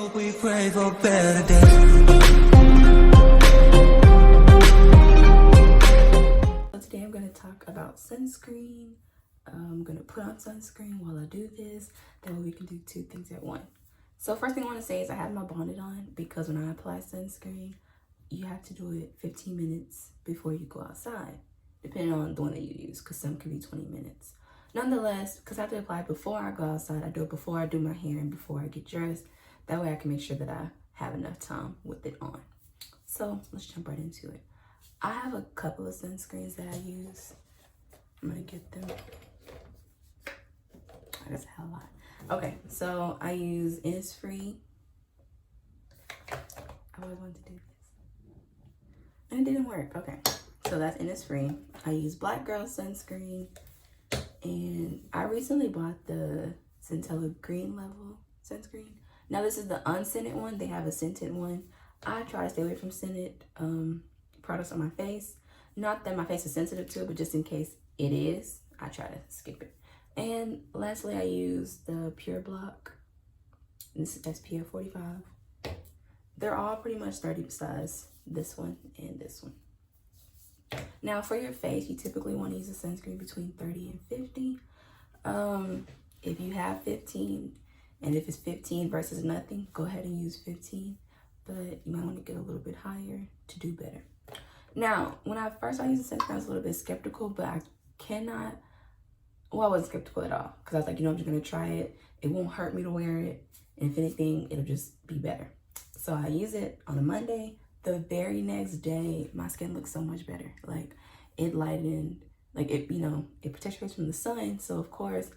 hope we pray for better days. Today I'm going to talk about sunscreen. I'm going to put on sunscreen while I do this. That way we can do two things at once. So first thing I want to say is I have my bonnet on because when I apply sunscreen, you have to do it 15 minutes before you go outside, depending on the one that you use, because some can be 20 minutes. Nonetheless, because I have to apply it before I go outside, I do it before I do my hair and before I get dressed. That way I can make sure that I have enough time with it on. So let's jump right into it. I have a couple of sunscreens that I use. I'm gonna get them. That's a hell of a lot. Okay, so I use InnisFree. I always wanted to do this. And it didn't work. Okay, so that's InnisFree. I use Black Girl sunscreen. And I recently bought the Centella green level sunscreen. Now this is the unscented one. They have a scented one. I try to stay away from scented products on my face. Not that my face is sensitive to it, but just in case it is, I try to skip it. And lastly, I use the PureBlock. This is SPF 45. They're all pretty much 30 besides this one and this one. Now for your face, you typically want to use a sunscreen between 30 and 50. If you have 15, and if it's 15 versus nothing, go ahead and use 15. But you might want to get a little bit higher to do better. Now, when I first started using sunscreen, I was a little bit skeptical, but I wasn't skeptical at all. Because I was like, I'm just going to try it. It won't hurt me to wear it. And if anything, it'll just be better. So I use it on a Monday. The very next day, my skin looks so much better. Like, it lightened, like, it protects your face from the sun. So, of course,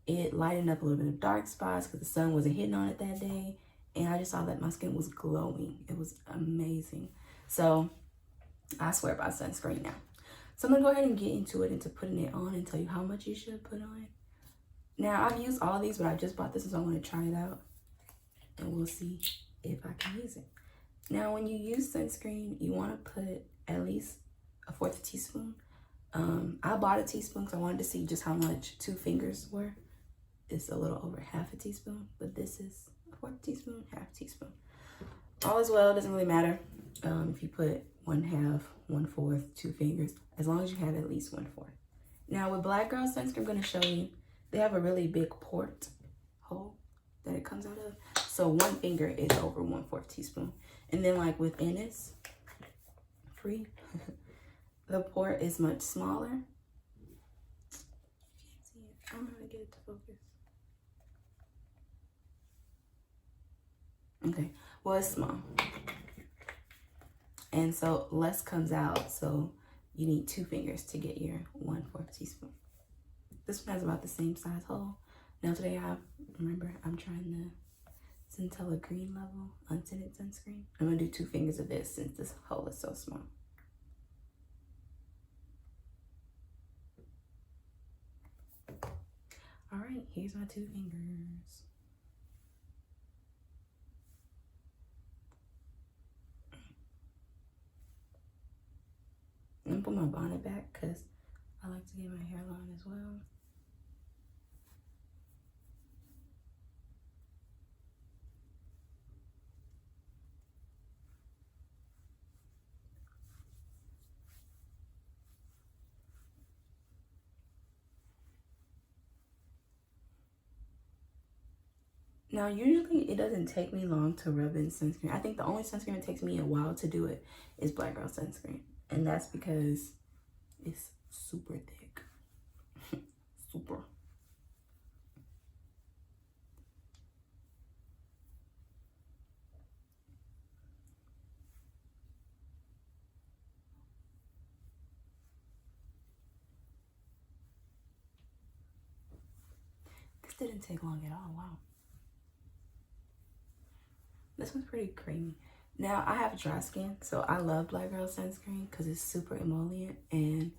it lightened up a little bit of dark spots because the sun wasn't hitting on it that day. And I just saw that my skin was glowing. It was amazing. So, I swear by sunscreen now. So, I'm going to go ahead and get into it, into putting it on and tell you how much you should put on. Now, I've used all of these, but I just bought this, so I want to try it out. And we'll see if I can use it. Now, when you use sunscreen, you want to put at least a 1/4 teaspoon. I bought a teaspoon because I wanted to see just how much 2 fingers were. It's a little over 1/2 teaspoon, but this is a 1/4 teaspoon, 1/2 teaspoon. All as well, it doesn't really matter if you put 1/2, 1/4, 2 fingers, as long as you have at least 1/4. Now, with Black Girl sunscreen, I'm going to show you, they have a really big port hole that it comes out of. So 1 finger is over 1/4 teaspoon. And then like with InnisFree, the port is much smaller. You can't see it. I'm gonna get it to focus. Okay, well, it's small. And so less comes out. So you need 2 fingers to get your 1/4 teaspoon. This one has about the same size hole. Now today I'm trying the Centella green level unscented sunscreen. I'm gonna do 2 fingers of this since this hole is so small. All right, here's my 2 fingers. I'm gonna put my bonnet back because I like to get my hairline as well. Now, usually it doesn't take me long to rub in sunscreen. I think the only sunscreen that takes me a while to do it is Black Girl sunscreen. And that's because it's super thick. Super. This didn't take long at all. Wow. This one's pretty creamy. Now, I have dry skin, so I love Black Girl sunscreen because it's super emollient. And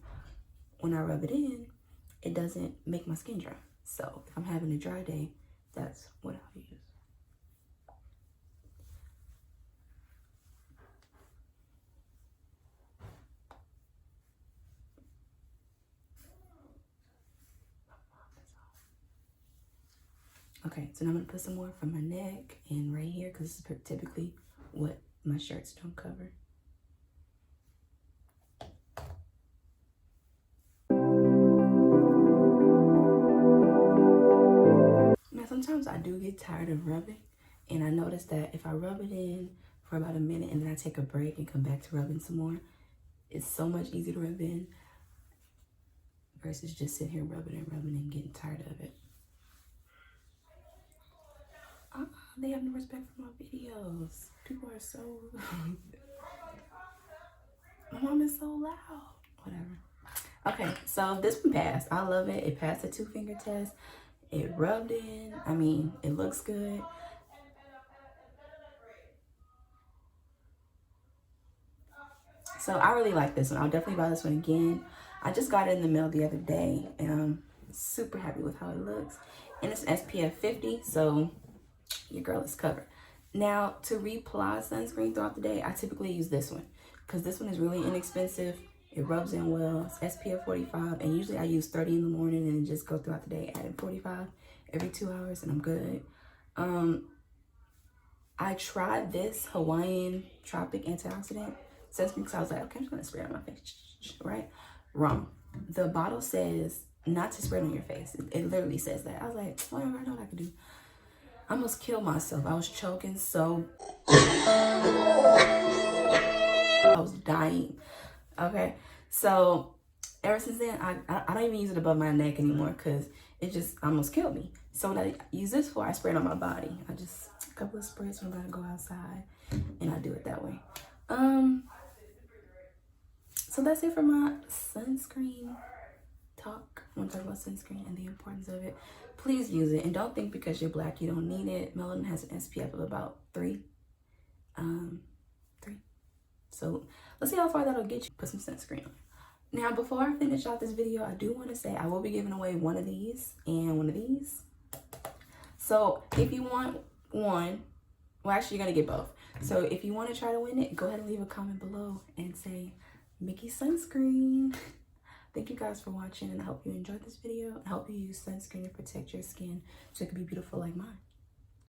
when I rub it in, it doesn't make my skin dry. So if I'm having a dry day, that's what I'll use. Okay, so now I'm gonna put some more from my neck and right here. hair because this is typically what my shirts don't cover. Now sometimes I do get tired of rubbing, and I notice that if I rub it in for about a minute and then I take a break and come back to rubbing some more, it's so much easier to rub in versus just sitting here rubbing and getting tired of it. They have no respect for my videos. People are so rude. My mom is so loud. Whatever. Okay, so this one passed. I love it. It passed the 2-finger test. It rubbed in. I mean, it looks good. So I really like this one. I'll definitely buy this one again. I just got it in the mail the other day, and I'm super happy with how it looks. And it's SPF 50, so your girl is covered. Now, to reapply sunscreen throughout the day, I typically use this one because this one is really inexpensive. It rubs in well. It's SPF 45, and usually I use 30 in the morning and just go throughout the day adding 45 every 2 hours, and I'm good. I tried this Hawaiian Tropic Antioxidant sunscreen because I was like, okay, I'm just gonna spray it on my face, right? Wrong. The bottle says not to spray it on your face. It literally says that. I was like, whatever, I know what I can do. I almost killed myself. I was choking so I was dying. Okay, so ever since then, I don't even use it above my neck anymore because it just almost killed me. So what I use this for, I spray it on my body. I just a couple of sprays when I'm about to go outside, and I do it that way. So that's it for my sunscreen talk. I want to talk about sunscreen and the importance of it. Please use it, and don't think because you're black you don't need it. Melanin has an SPF of about 3. So let's see how far that'll get you. Put some sunscreen on. Now, before I finish off this video, I do want to say I will be giving away one of these and one of these. So if you want one, well, actually, you're going to get both. So if you want to try to win it, go ahead and leave a comment below and say, Mickey Sunscreen. Thank you guys for watching, and I hope you enjoyed this video. I hope you use sunscreen to protect your skin so it can be beautiful like mine.